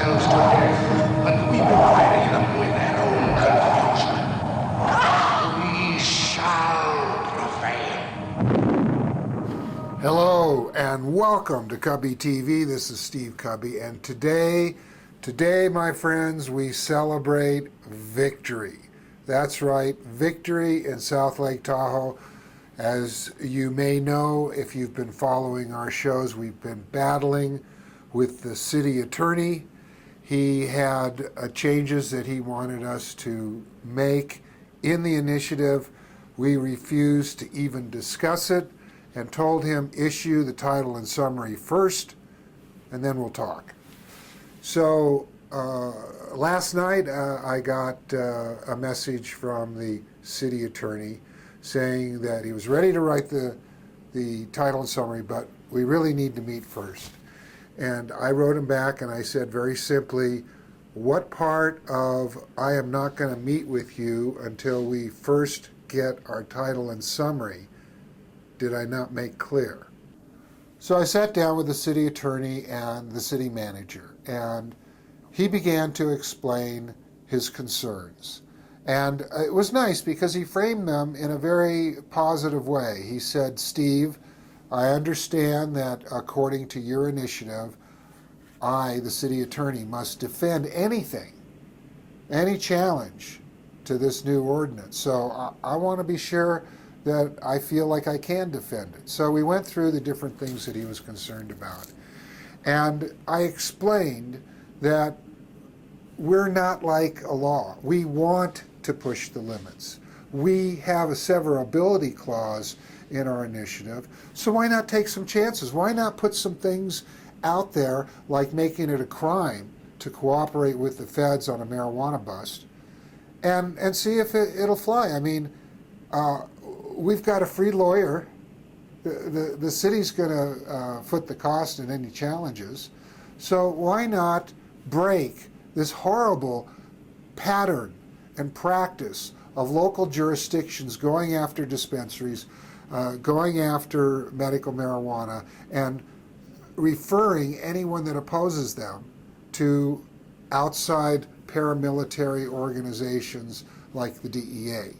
ourselves to death, but we will bury them with their own confusion. We shall prevail. Hello and welcome to Kubby TV. This is Steve Kubby, and today, my friends, we celebrate victory. That's right, victory in South Lake Tahoe. As you may know, if you've been following our shows, we've been battling with the city attorney. He had changes that he wanted us to make in the initiative. We refused to even discuss it and told him issue the title and summary first, and then we'll talk. So last night I got a message from the city attorney saying that he was ready to write the title and summary, but we really need to meet first. And I wrote him back and I said very simply, what part of I am not going to meet with you until we first get our title and summary did I not make clear? So I sat down with the city attorney and the city manager, and he began to explain his concerns. And it was nice because he framed them in a very positive way. He said, Steve, I understand that according to your initiative, I, the city attorney, must defend anything, any challenge to this new ordinance. So I want to be sure that I feel like I can defend it. So we went through the different things that he was concerned about. And I explained that we're not like a law. We want to push the limits. We have a severability clause in our initiative, so why not take some chances? Why not put some things out there like making it a crime to cooperate with the feds on a marijuana bust and see if it'll fly? I mean, we've got a free lawyer. The city's going to foot the cost in any challenges, so why not break this horrible pattern and practice of local jurisdictions going after dispensaries, going after medical marijuana, and referring anyone that opposes them to outside paramilitary organizations like the DEA.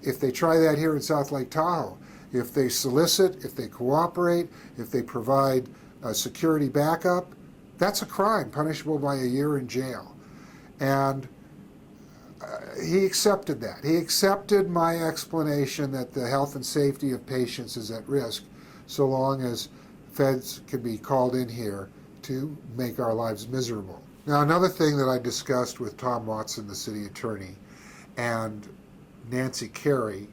If they try that here in South Lake Tahoe, if they solicit, if they cooperate, if they provide security backup, that's a crime punishable by a year in jail. And he accepted that. He accepted my explanation that the health and safety of patients is at risk so long as feds can be called in here to make our lives miserable. Now, another thing that I discussed with Tom Watson, the city attorney, and Nancy Carey,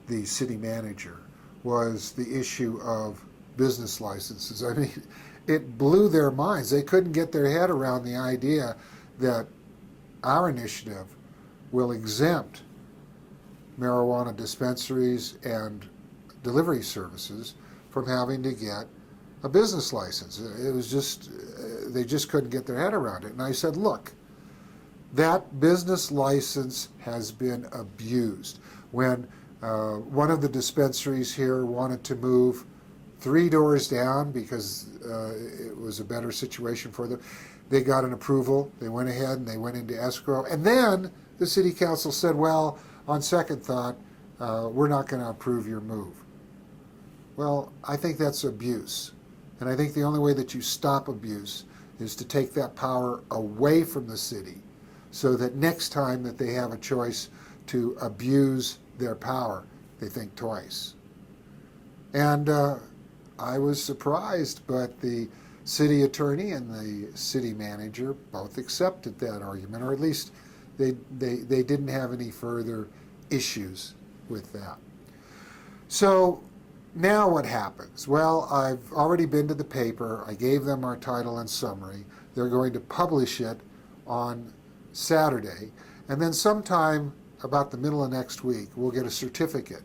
the city manager, was the issue of business licenses. I mean, it blew their minds. They couldn't get their head around the idea that our initiative will exempt marijuana dispensaries and delivery services from having to get a business license. It was just, they just couldn't get their head around it. And I said, look, that business license has been abused. When one of the dispensaries here wanted to move 3 doors down because it was a better situation for them, they got an approval, they went ahead and they went into escrow, and then the city council said, well, on second thought, we're not going to approve your move. Well, I think that's abuse. And I think the only way that you stop abuse is to take that power away from the city so that next time that they have a choice to abuse their power, they think twice. And I was surprised, but the city attorney and the city manager both accepted that argument, or at least they didn't have any further issues with that. So now what happens? Well, I've already been to the paper. I gave them our title and summary. They're going to publish it on Saturday, and then sometime about the middle of next week, we'll get a certificate.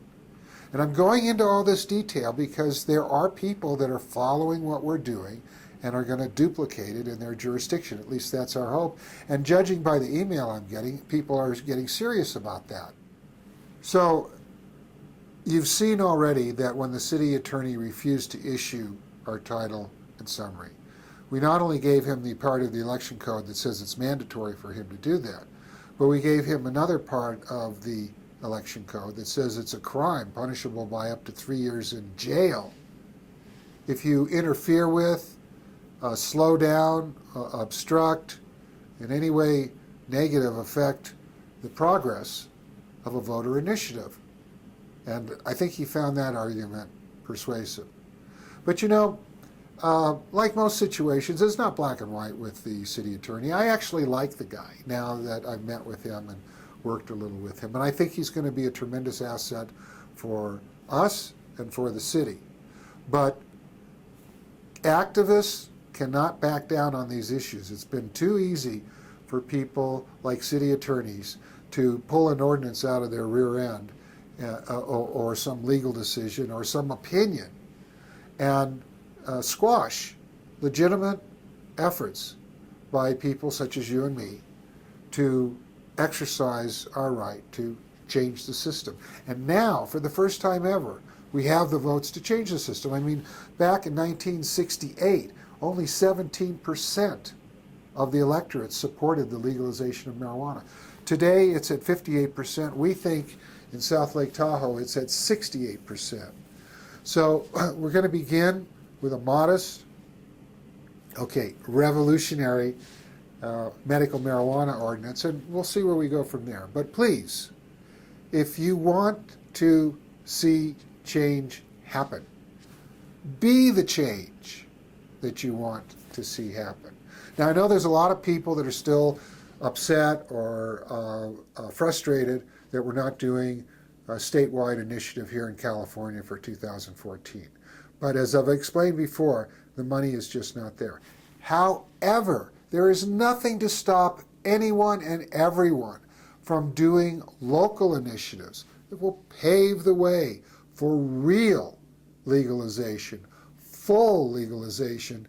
And I'm going into all this detail because there are people that are following what we're doing and are going to duplicate it in their jurisdiction. At least that's our hope. And judging by the email I'm getting, people are getting serious about that. So you've seen already that when the city attorney refused to issue our title and summary, We not only gave him the part of the election code that says it's mandatory for him to do that, but we gave him another part of the election code that says it's a crime punishable by up to 3 years in jail if you interfere with, slow down, obstruct, in any way negative affect the progress of a voter initiative. And I think he found that argument persuasive. But you know, like most situations, it's not black and white with the city attorney. I actually like the guy now that I've met with him and worked a little with him. And I think he's going to be a tremendous asset for us and for the city. But activists cannot back down on these issues. It's been too easy for people like city attorneys to pull an ordinance out of their rear end or some legal decision or some opinion and squash legitimate efforts by people such as you and me to exercise our right to change the system. And now, for the first time ever, we have the votes to change the system. I mean, back in 1968, only 17% of the electorate supported the legalization of marijuana. Today, it's at 58%. We think in South Lake Tahoe, it's at 68%. So we're going to begin with a modest, revolutionary medical marijuana ordinance, and we'll see where we go from there. But please, if you want to see change happen, be the change that you want to see happen. Now, I know there's a lot of people that are still upset or frustrated that we're not doing a statewide initiative here in California for 2014. But as I've explained before, the money is just not there. However, there is nothing to stop anyone and everyone from doing local initiatives that will pave the way for real legalization, full legalization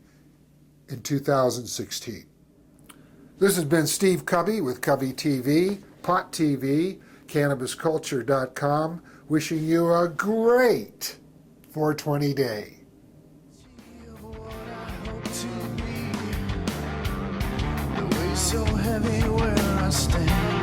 in 2016. This has been Steve Kubby with Kubby TV, Pot TV, CannabisCulture.com, wishing you a great 420 day. So heavy where I stand.